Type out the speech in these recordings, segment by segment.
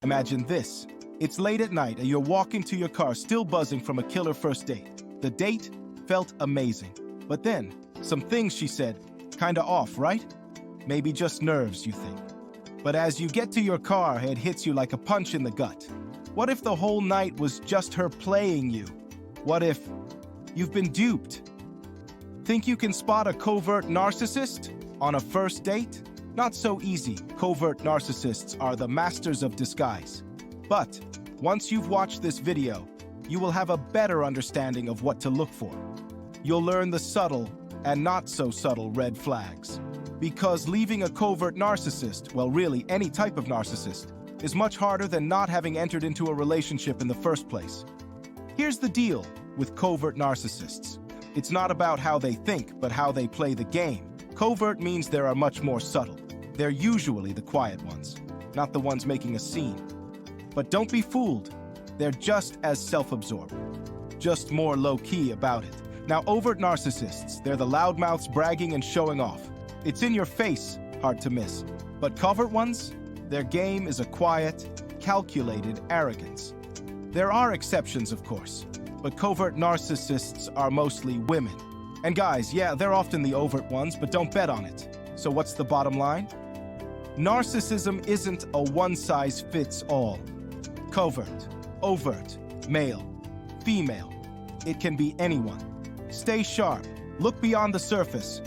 Imagine this. It's late at night and you're walking to your car still buzzing from a killer first date. The date felt amazing. But then, some things she said, kinda off, right? Maybe just nerves, you think. But as you get to your car, it hits you like a punch in the gut. What if the whole night was just her playing you? What if you've been duped? Think you can spot a covert narcissist on a first date? Not so easy. Covert narcissists are the masters of disguise. But once you've watched this video, you will have a better understanding of what to look for. You'll learn the subtle and not so subtle red flags. Because leaving a covert narcissist, well really any type of narcissist, is much harder than not having entered into a relationship in the first place. Here's the deal with covert narcissists. It's not about how they think, but how they play the game. Covert means they are much more subtle. They're usually the quiet ones, not the ones making a scene. But don't be fooled. They're just as self-absorbed, just more low-key about it. Now, overt narcissists, they're the loudmouths bragging and showing off. It's in your face, hard to miss. But covert ones, their game is a quiet, calculated arrogance. There are exceptions, of course, but covert narcissists are mostly women. And guys, yeah, they're often the overt ones, but don't bet on it. So what's the bottom line? Narcissism isn't a one-size-fits-all. Covert, overt, male, female. It can be anyone. Stay sharp. Look beyond the surface.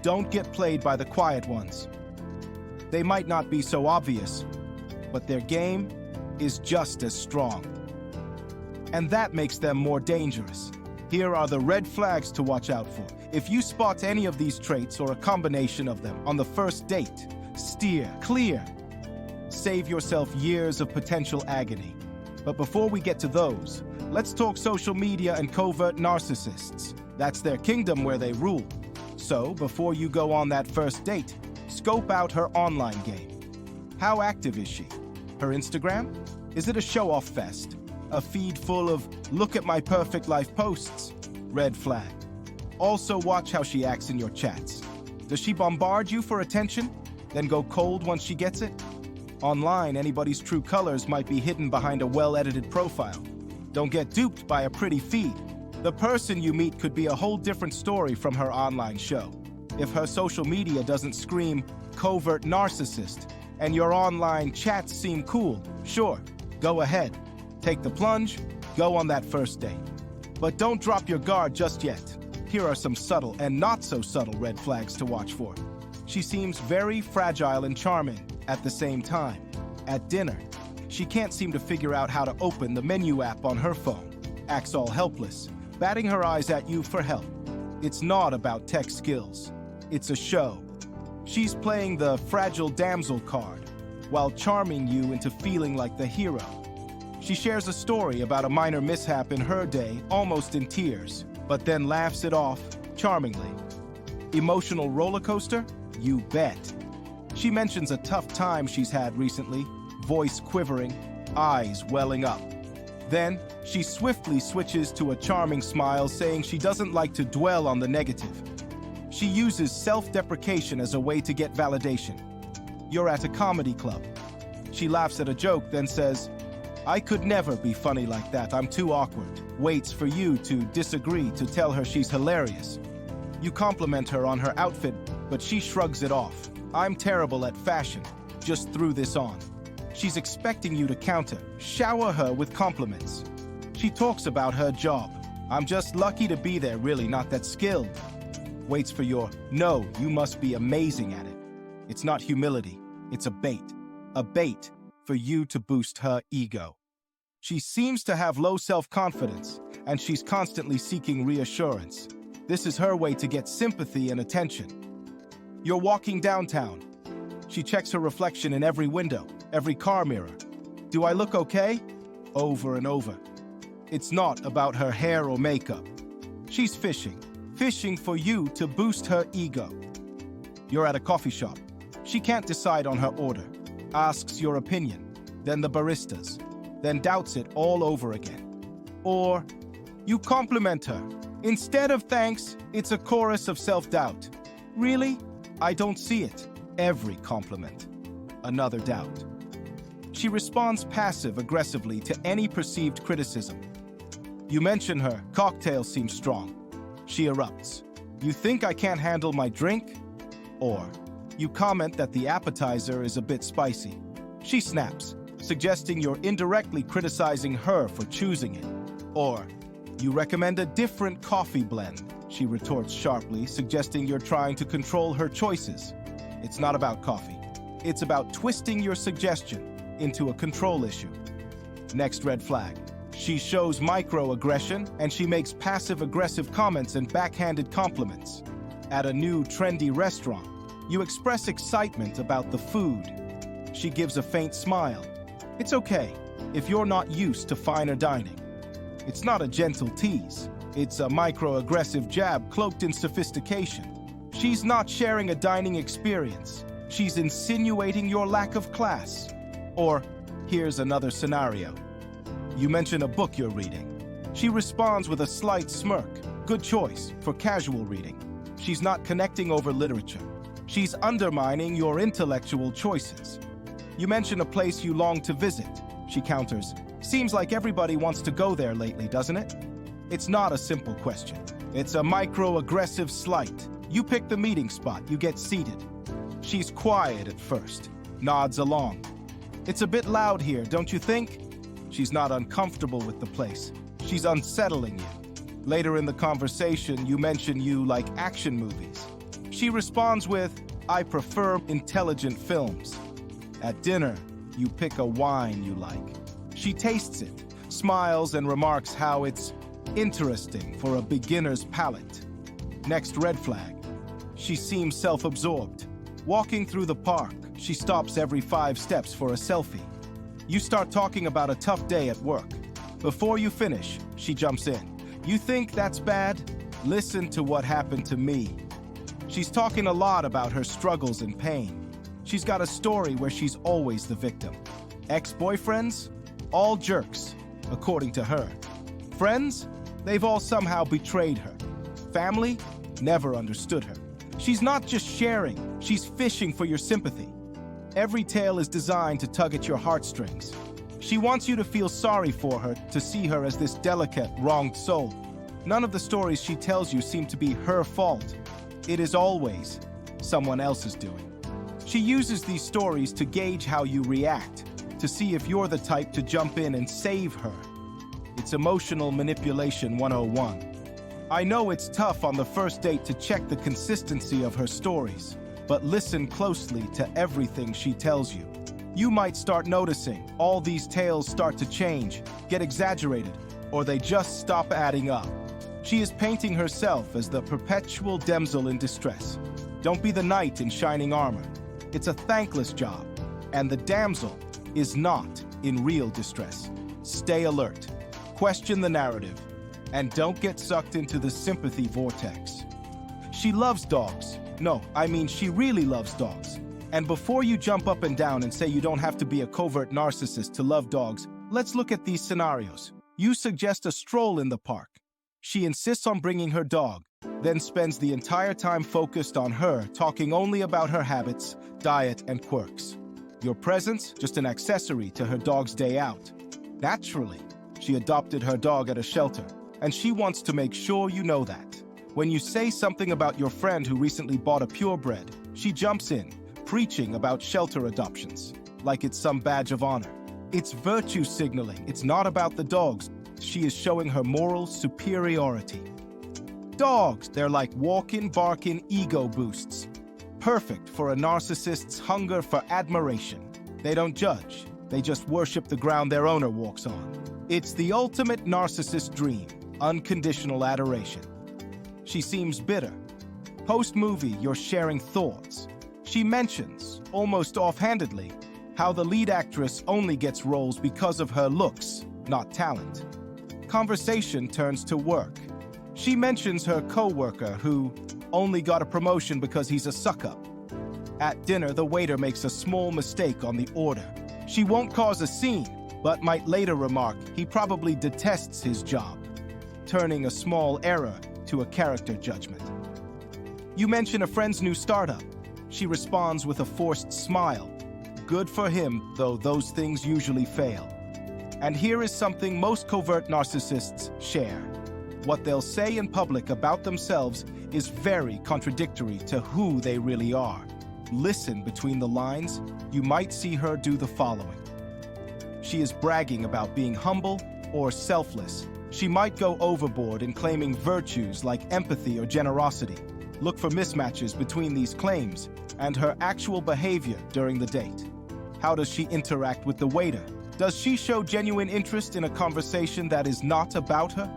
Don't get played by the quiet ones. They might not be so obvious, but their game is just as strong. And that makes them more dangerous. Here are the red flags to watch out for. If you spot any of these traits or a combination of them on the first date, steer clear. Save yourself years of potential agony. But before we get to those, let's talk social media and covert narcissists. That's their kingdom where they rule. So, before you go on that first date, scope out her online game. How active is she? Her Instagram? Is it a show-off fest? A feed full of "look at my perfect life" posts? Red flag. Also watch how she acts in your chats. Does she bombard you for attention, then go cold once she gets it? Online, anybody's true colors might be hidden behind a well-edited profile. Don't get duped by a pretty feed. The person you meet could be a whole different story from her online show. If her social media doesn't scream covert narcissist and your online chats seem cool, sure, go ahead. Take the plunge, go on that first date. But don't drop your guard just yet. Here are some subtle and not so subtle red flags to watch for. She seems very fragile and charming at the same time. At dinner, she can't seem to figure out how to open the menu app on her phone. Acts all helpless, batting her eyes at you for help. It's not about tech skills. It's a show. She's playing the fragile damsel card while charming you into feeling like the hero. She shares a story about a minor mishap in her day, almost in tears, but then laughs it off charmingly. Emotional roller coaster? You bet. She mentions a tough time she's had recently, voice quivering, eyes welling up. Then, she swiftly switches to a charming smile, saying she doesn't like to dwell on the negative. She uses self-deprecation as a way to get validation. You're at a comedy club. She laughs at a joke, then says, "I could never be funny like that, I'm too awkward." Waits for you to disagree to tell her she's hilarious. You compliment her on her outfit, but she shrugs it off. "I'm terrible at fashion, just threw this on." She's expecting you to counter, shower her with compliments. She talks about her job. "I'm just lucky to be there, really, not that skilled." Waits for your, "No, you must be amazing at it." It's not humility, it's a bait for you to boost her ego. She seems to have low self-confidence, and she's constantly seeking reassurance. This is her way to get sympathy and attention. You're walking downtown. She checks her reflection in every window, every car mirror. "Do I look okay?" Over and over. It's not about her hair or makeup. She's fishing for you to boost her ego. You're at a coffee shop. She can't decide on her order. Asks your opinion, then the barista's, then doubts it all over again. Or you compliment her. Instead of thanks, it's a chorus of self-doubt. "Really? I don't see it." Every compliment, another doubt. She responds passive-aggressively to any perceived criticism. You mention her cocktail seems strong. She erupts. You think I can't handle my drink? Or you comment that the appetizer is a bit spicy. She snaps, suggesting you're indirectly criticizing her for choosing it. Or you recommend a different coffee blend. She retorts sharply, suggesting you're trying to control her choices. It's not about coffee. It's about twisting your suggestion into a control issue. Next red flag. She shows microaggression and she makes passive-aggressive comments and backhanded compliments. At a new trendy restaurant, you express excitement about the food. She gives a faint smile. It's okay if you're not used to finer dining. It's not a gentle tease. It's a microaggressive jab cloaked in sophistication. She's not sharing a dining experience. She's insinuating your lack of class. Or here's another scenario. You mention a book you're reading. She responds with a slight smirk. Good choice for casual reading. She's not connecting over literature. She's undermining your intellectual choices. You mention a place you long to visit. She counters, seems like everybody wants to go there lately, doesn't it? It's not a simple question. It's a microaggressive slight. You pick the meeting spot, you get seated. She's quiet at first, nods along. It's a bit loud here, don't you think? She's not uncomfortable with the place. She's unsettling you. Later in the conversation, you mention you like action movies. She responds with, I prefer intelligent films. At dinner, you pick a wine you like. She tastes it, smiles, and remarks how it's interesting for a beginner's palate. Next red flag. She seems self-absorbed. Walking through the park, she stops every 5 steps for a selfie. You start talking about a tough day at work. Before you finish, she jumps in. You think that's bad? Listen to what happened to me. She's talking a lot about her struggles and pain. She's got a story where she's always the victim. Ex-boyfriends? All jerks, according to her. Friends? They've all somehow betrayed her. Family? Never understood her. She's not just sharing, she's fishing for your sympathy. Every tale is designed to tug at your heartstrings. She wants you to feel sorry for her, to see her as this delicate, wronged soul. None of the stories she tells you seem to be her fault. It is always someone else's doing. She uses these stories to gauge how you react, to see if you're the type to jump in and save her. It's emotional manipulation 101. I know it's tough on the first date to check the consistency of her stories, but listen closely to everything she tells you. You might start noticing all these tales start to change, get exaggerated, or they just stop adding up. She is painting herself as the perpetual damsel in distress. Don't be the knight in shining armor. It's a thankless job, and the damsel is not in real distress. Stay alert, question the narrative, and don't get sucked into the sympathy vortex. She loves dogs. No, I mean she really loves dogs. And before you jump up and down and say you don't have to be a covert narcissist to love dogs, let's look at these scenarios. You suggest a stroll in the park. She insists on bringing her dog, then spends the entire time focused on her, talking only about her habits, diet, and quirks. Your presence, just an accessory to her dog's day out. Naturally, she adopted her dog at a shelter, and she wants to make sure you know that. When you say something about your friend who recently bought a purebred, she jumps in, preaching about shelter adoptions, like it's some badge of honor. It's virtue signaling. It's not about the dogs. She is showing her moral superiority. Dogs, they're like walk-in, bark-in ego boosts. Perfect for a narcissist's hunger for admiration. They don't judge. They just worship the ground their owner walks on. It's the ultimate narcissist dream, unconditional adoration. She seems bitter. Post-movie, you're sharing thoughts. She mentions, almost offhandedly, how the lead actress only gets roles because of her looks, not talent. Conversation turns to work. She mentions her co-worker who only got a promotion because he's a suck-up. At dinner, the waiter makes a small mistake on the order. She won't cause a scene, but might later remark he probably detests his job, turning a small error to a character judgment. You mention a friend's new startup. She responds with a forced smile. Good for him, though those things usually fail. And here is something most covert narcissists share. What they'll say in public about themselves is very contradictory to who they really are. Listen between the lines, you might see her do the following. She is bragging about being humble or selfless. She might go overboard in claiming virtues like empathy or generosity. Look for mismatches between these claims and her actual behavior during the date. How does she interact with the waiter? Does she show genuine interest in a conversation that is not about her?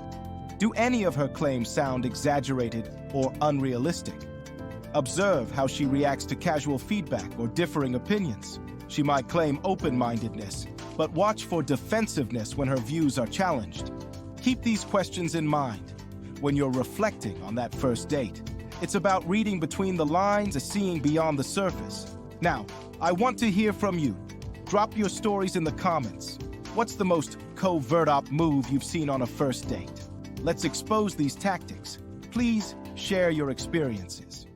Do any of her claims sound exaggerated or unrealistic? Observe how she reacts to casual feedback or differing opinions. She might claim open-mindedness, but watch for defensiveness when her views are challenged. Keep these questions in mind when you're reflecting on that first date. It's about reading between the lines and seeing beyond the surface. Now, I want to hear from you. Drop your stories in the comments. What's the most covert op move you've seen on a first date? Let's expose these tactics. Please share your experiences.